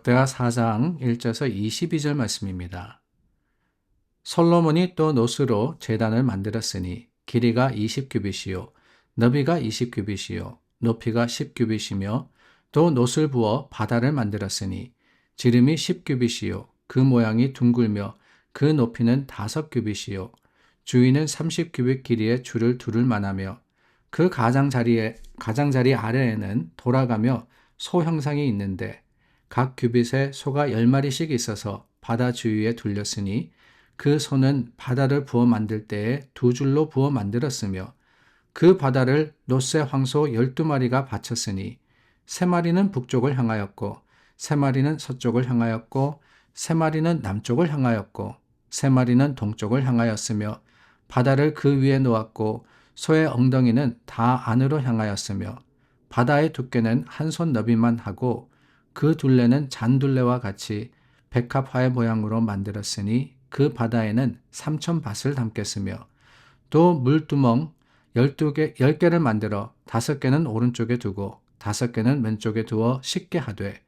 역대하 4장 1절에서 22절 말씀입니다. 솔로몬이 또 노스로 제단을 만들었으니 길이가 20규빗이요 너비가 20규빗이요 높이가 10규빗이며 또 노스를 부어 바다를 만들었으니 지름이 10규빗이요 그 모양이 둥글며 그 높이는 5규빗이요 주위는 30규빗 길이의 줄을 두를 만하며 그 가장자리 아래에는 돌아가며 소 형상이 있는데 각 규빗에 소가 10마리씩 있어서 바다 주위에 둘렸으니 그 소는 바다를 부어 만들 때에 2줄로 부어 만들었으며 그 바다를 노스의 황소 12마리가 바쳤으니 3마리는 북쪽을 향하였고 3마리는 서쪽을 향하였고 3마리는 남쪽을 향하였고 3마리는 동쪽을 향하였으며 바다를 그 위에 놓았고 소의 엉덩이는 다 안으로 향하였으며 바다의 두께는 한 손 너비만 하고 그 둘레는 잔둘레와 같이 백합화의 모양으로 만들었으니 그 바다에는 3,000밭을 담겠으며 또 물두멍 10개를 만들어 5개는 오른쪽에 두고 5개는 왼쪽에 두어 씻게 하되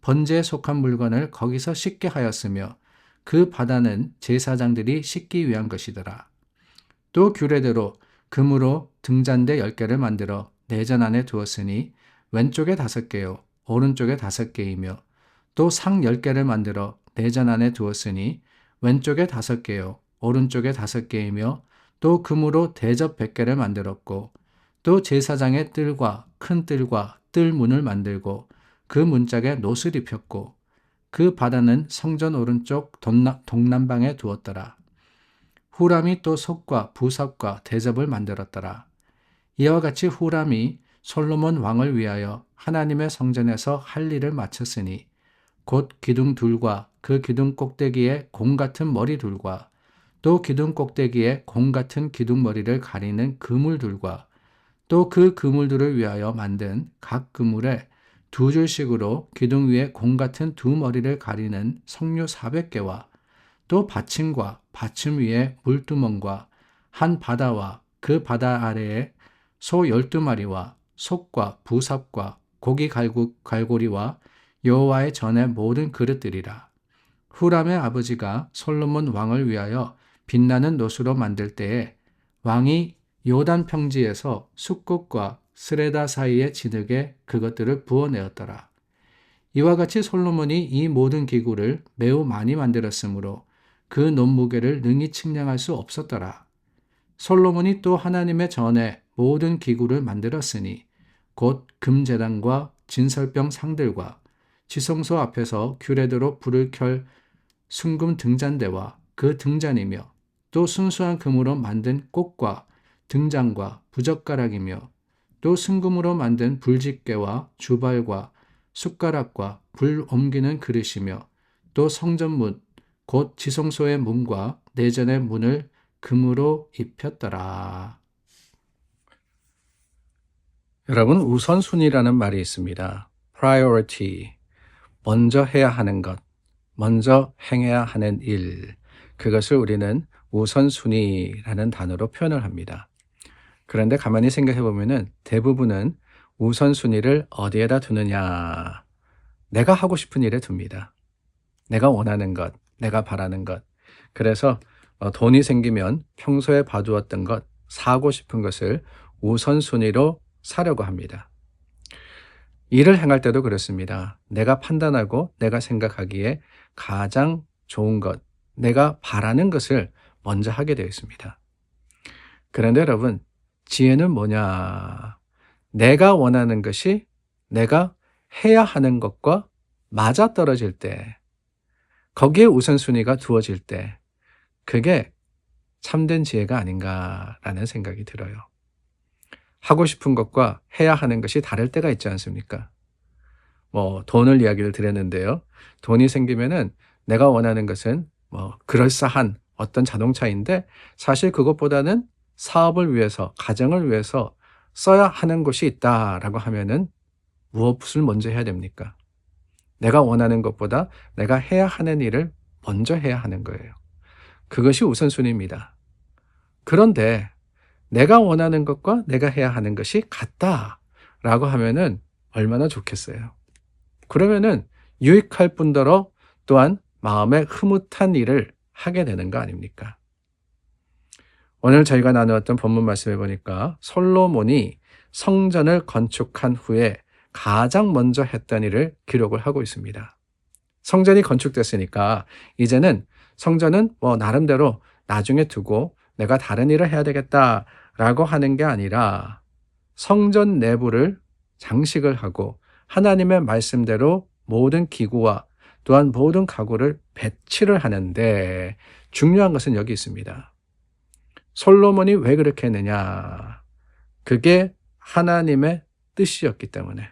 번제에 속한 물건을 거기서 씻게 하였으며 그 바다는 제사장들이 씻기 위한 것이더라. 또 규례대로 금으로 등잔대 10개를 만들어 내전 안에 두었으니 왼쪽에 5개요 오른쪽에 5개이며 또 상 10개를 만들어 내전 안에 두었으니 왼쪽에 5개요 오른쪽에 5개이며 또 금으로 대접 100개를 만들었고 또 제사장의 뜰과 큰 뜰과 뜰문을 만들고 그 문짝에 놋을 입혔고 그 바다는 성전 오른쪽 동남방에 두었더라. 후람이 또 속과 부삽과 대접을 만들었더라. 이와 같이 후람이 솔로몬 왕을 위하여 하나님의 성전에서 할 일을 마쳤으니 곧 기둥 둘과 그 기둥 꼭대기에 공 같은 머리 둘과 또 기둥 꼭대기에 공 같은 기둥 머리를 가리는 그물둘과 또 그 그물들을 위하여 만든 각 그물에 2줄씩으로 기둥 위에 공 같은 2머리를 가리는 석류 400개와 또 받침과 받침 위에 물두멍과 한 바다와 그 바다 아래에 소 12마리와 속과 부삽과 고기 갈고리와 여호와의 전의 모든 그릇들이라. 후람의 아버지가 솔로몬 왕을 위하여 빛나는 놋으로 만들 때에 왕이 요단 평지에서 숫꽃과 스레다 사이의 진흙에 그것들을 부어내었더라. 이와 같이 솔로몬이 이 모든 기구를 매우 많이 만들었으므로 그 논무게를 능히 측량할 수 없었더라. 솔로몬이 또 하나님의 전에 모든 기구를 만들었으니 곧 금제단과 진설병 상들과 지성소 앞에서 규례대로 불을 켤 순금 등잔대와 그 등잔이며 또 순수한 금으로 만든 꽃과 등잔과 부젓가락이며 또 순금으로 만든 불집게와 주발과 숟가락과 불 옮기는 그릇이며 또 성전문 곧 지성소의 문과 내전의 문을 금으로 입혔더라. 여러분, 우선순위라는 말이 있습니다. priority, 먼저 해야 하는 것, 먼저 행해야 하는 일, 그것을 우리는 우선순위라는 단어로 표현을 합니다. 그런데 가만히 생각해 보면은 대부분은 우선순위를 어디에다 두느냐, 내가 하고 싶은 일에 둡니다. 내가 원하는 것, 내가 바라는 것. 그래서 돈이 생기면 평소에 봐두었던 것, 사고 싶은 것을 우선순위로 사려고 합니다. 일을 행할 때도 그렇습니다. 내가 판단하고 내가 생각하기에 가장 좋은 것, 내가 바라는 것을 먼저 하게 되어 있습니다. 그런데 여러분, 지혜는 뭐냐? 내가 원하는 것이 내가 해야 하는 것과 맞아떨어질 때, 거기에 우선순위가 두어질 때, 그게 참된 지혜가 아닌가라는 생각이 들어요. 하고 싶은 것과 해야 하는 것이 다를 때가 있지 않습니까? 돈을 이야기를 드렸는데요. 돈이 생기면은 내가 원하는 것은 그럴싸한 어떤 자동차인데 사실 그것보다는 사업을 위해서, 가정을 위해서 써야 하는 것이 있다라고 하면은 무엇을 먼저 해야 됩니까? 내가 원하는 것보다 내가 해야 하는 일을 먼저 해야 하는 거예요. 그것이 우선순위입니다. 그런데 내가 원하는 것과 내가 해야 하는 것이 같다라고 하면은 얼마나 좋겠어요. 그러면은 유익할 뿐더러 또한 마음에 흐뭇한 일을 하게 되는 거 아닙니까? 오늘 저희가 나누었던 본문 말씀해 보니까 솔로몬이 성전을 건축한 후에 가장 먼저 했던 일을 기록을 하고 있습니다. 성전이 건축됐으니까 이제는 성전은 나름대로 나중에 두고 내가 다른 일을 해야 되겠다라고 하는 게 아니라 성전 내부를 장식을 하고 하나님의 말씀대로 모든 기구와 또한 모든 가구를 배치를 하는데 중요한 것은 여기 있습니다. 솔로몬이 왜 그렇게 했느냐? 그게 하나님의 뜻이었기 때문에.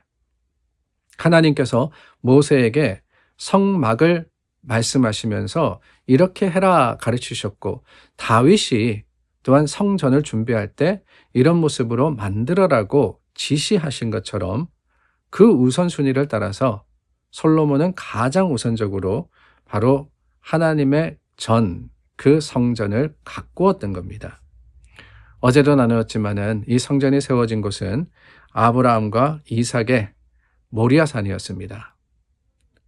하나님께서 모세에게 성막을 말씀하시면서 이렇게 해라 가르치셨고, 다윗이 또한 성전을 준비할 때 이런 모습으로 만들어라고 지시하신 것처럼 그 우선순위를 따라서 솔로몬은 가장 우선적으로 바로 하나님의 그 성전을 가꾸었던 겁니다. 어제도 나누었지만은 이 성전이 세워진 곳은 아브라함과 이삭의 모리아산이었습니다.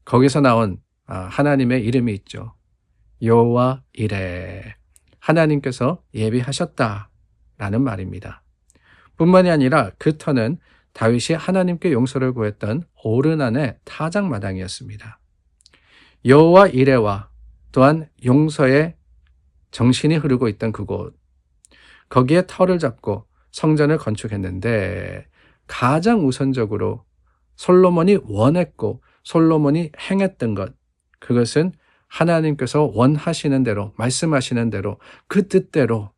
거기서 나온 하나님의 이름이 있죠. 여호와 이레. 하나님께서 예비하셨다라는 말입니다. 뿐만이 아니라 그 터는 다윗이 하나님께 용서를 구했던 오르난의 타작마당이었습니다. 여호와 이레와 또한 용서의 정신이 흐르고 있던 그곳, 거기에 터를 잡고 성전을 건축했는데 가장 우선적으로 솔로몬이 원했고 솔로몬이 행했던 것, 그것은 하나님께서 원하시는 대로, 말씀하시는 대로, 그 뜻대로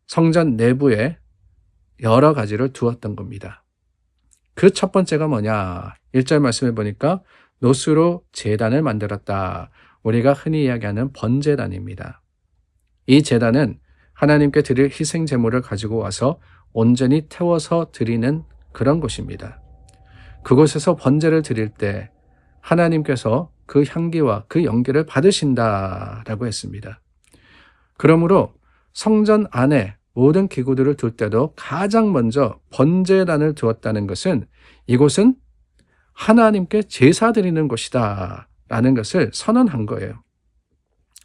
성전 내부에 여러 가지를 두었던 겁니다. 그 첫 번째가 뭐냐? 1절 말씀해 보니까 노수로 제단을 만들었다. 우리가 흔히 이야기하는 번제단입니다. 이 제단은 하나님께 드릴 희생 제물을 가지고 와서 온전히 태워서 드리는 그런 곳입니다. 그곳에서 번제를 드릴 때 하나님께서 그 향기와 그 연기를 받으신다라고 했습니다. 그러므로 성전 안에 모든 기구들을 둘 때도 가장 먼저 번제단을 두었다는 것은 이곳은 하나님께 제사 드리는 곳이다 라는 것을 선언한 거예요.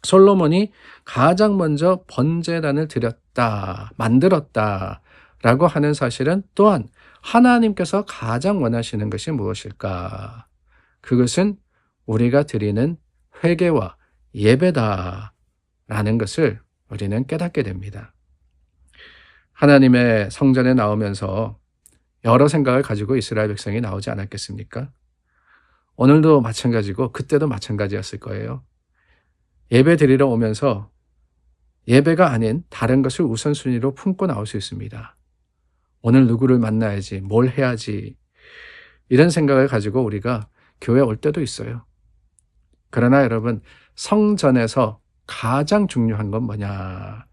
솔로몬이 가장 먼저 번제단을 드렸다, 만들었다 라고 하는 사실은 또한 하나님께서 가장 원하시는 것이 무엇일까? 그것은 우리가 드리는 회개와 예배다 라는 것을 우리는 깨닫게 됩니다. 하나님의 성전에 나오면서 여러 생각을 가지고 이스라엘 백성이 나오지 않았겠습니까? 오늘도 마찬가지고 그때도 마찬가지였을 거예요. 예배 드리러 오면서 예배가 아닌 다른 것을 우선순위로 품고 나올 수 있습니다. 오늘 누구를 만나야지, 뭘 해야지, 이런 생각을 가지고 우리가 교회 올 때도 있어요. 그러나 여러분, 성전에서 가장 중요한 건 뭐냐?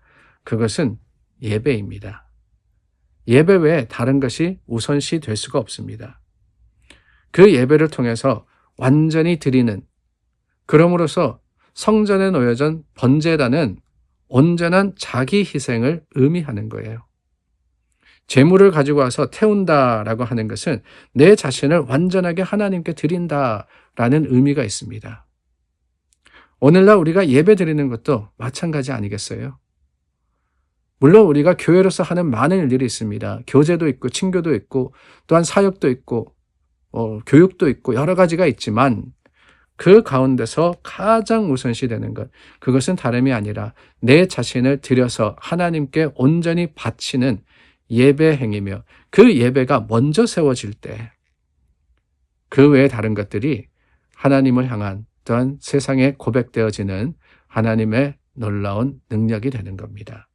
그것은 예배입니다. 예배 외에 다른 것이 우선시 될 수가 없습니다. 그 예배를 통해서 완전히 드리는, 그럼으로써 성전에 놓여진 번제단은 온전한 자기 희생을 의미하는 거예요. 제물을 가지고 와서 태운다라고 하는 것은 내 자신을 완전하게 하나님께 드린다라는 의미가 있습니다. 오늘날 우리가 예배 드리는 것도 마찬가지 아니겠어요? 물론 우리가 교회로서 하는 많은 일들이 있습니다. 교제도 있고 친교도 있고 또한 사역도 있고 교육도 있고 여러 가지가 있지만 그 가운데서 가장 우선시 되는 것, 그것은 다름이 아니라 내 자신을 들여서 하나님께 온전히 바치는 예배 행위며 그 예배가 먼저 세워질 때 그 외에 다른 것들이 하나님을 향한 또한 세상에 고백되어지는 하나님의 놀라운 능력이 되는 겁니다.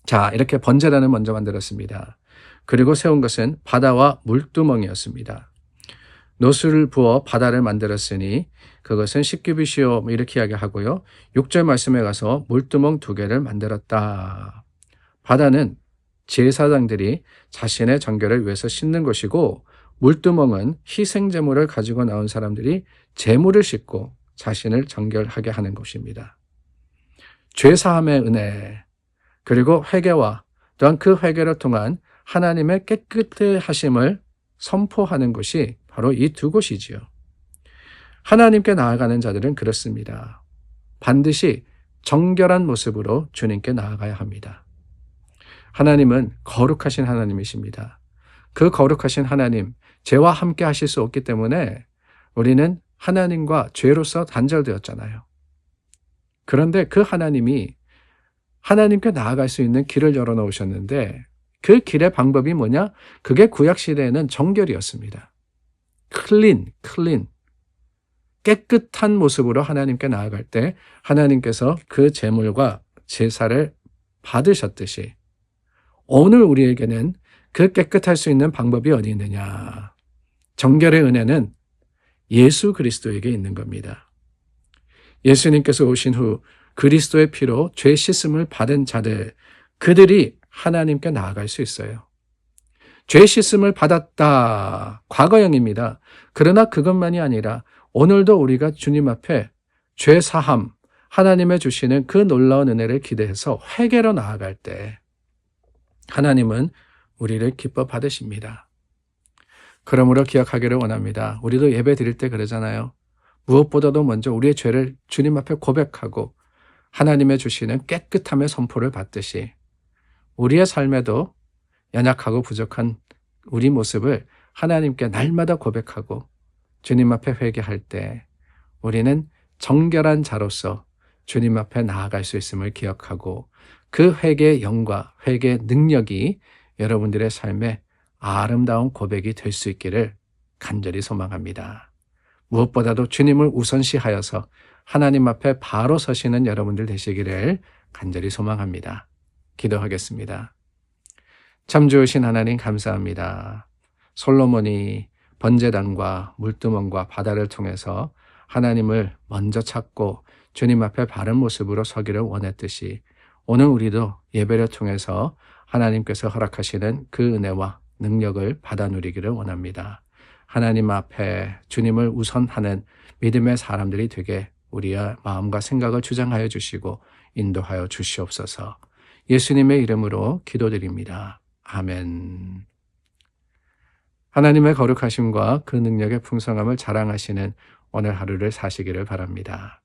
자, 이렇게 번제단을 먼저 만들었습니다. 그리고 세운 것은 바다와 물두멍이었습니다. 노수를 부어 바다를 만들었으니 그것은 10규빗이요 이렇게 이야기하고요. 6절 말씀에 가서 물두멍 2개를 만들었다. 바다는 제사장들이 자신의 정결을 위해서 씻는 것이고 물두멍은 희생제물을 가지고 나온 사람들이 제물을 씻고 자신을 정결하게 하는 것입니다. 죄사함의 은혜, 그리고 회개와 또한 그 회개를 통한 하나님의 깨끗해 하심을 선포하는 곳이 바로 이 두 곳이지요. 하나님께 나아가는 자들은 그렇습니다. 반드시 정결한 모습으로 주님께 나아가야 합니다. 하나님은 거룩하신 하나님이십니다. 그 거룩하신 하나님, 죄와 함께 하실 수 없기 때문에 우리는 하나님과 죄로서 단절되었잖아요. 그런데 그 하나님이 하나님께 나아갈 수 있는 길을 열어놓으셨는데 그 길의 방법이 뭐냐? 그게 구약시대에는 정결이었습니다. 클린. 깨끗한 모습으로 하나님께 나아갈 때 하나님께서 그 제물과 제사를 받으셨듯이 오늘 우리에게는 그 깨끗할 수 있는 방법이 어디 있느냐? 정결의 은혜는 예수 그리스도에게 있는 겁니다. 예수님께서 오신 후 그리스도의 피로 죄 씻음을 받은 자들, 그들이 하나님께 나아갈 수 있어요. 죄 씻음을 받았다. 과거형입니다. 그러나 그것만이 아니라 오늘도 우리가 주님 앞에 죄 사함, 하나님의 주시는 그 놀라운 은혜를 기대해서 회개로 나아갈 때 하나님은 우리를 기뻐 받으십니다. 그러므로 기억하기를 원합니다. 우리도 예배 드릴 때 그러잖아요. 무엇보다도 먼저 우리의 죄를 주님 앞에 고백하고 하나님의 주시는 깨끗함의 선포를 받듯이 우리의 삶에도 연약하고 부족한 우리 모습을 하나님께 날마다 고백하고 주님 앞에 회개할 때 우리는 정결한 자로서 주님 앞에 나아갈 수 있음을 기억하고 그 회개의 영과 회개의 능력이 여러분들의 삶에 아름다운 고백이 될 수 있기를 간절히 소망합니다. 무엇보다도 주님을 우선시하여서 하나님 앞에 바로 서시는 여러분들 되시기를 간절히 소망합니다. 기도하겠습니다. 참 좋으신 하나님 감사합니다. 솔로몬이 번제단과 물두멍과 바다를 통해서 하나님을 먼저 찾고 주님 앞에 바른 모습으로 서기를 원했듯이 오늘 우리도 예배를 통해서 하나님께서 허락하시는 그 은혜와 능력을 받아 누리기를 원합니다. 하나님 앞에 주님을 우선하는 믿음의 사람들이 되게 우리의 마음과 생각을 주장하여 주시고 인도하여 주시옵소서. 예수님의 이름으로 기도드립니다. 아멘. 하나님의 거룩하심과 그 능력의 풍성함을 자랑하시는 오늘 하루를 사시기를 바랍니다.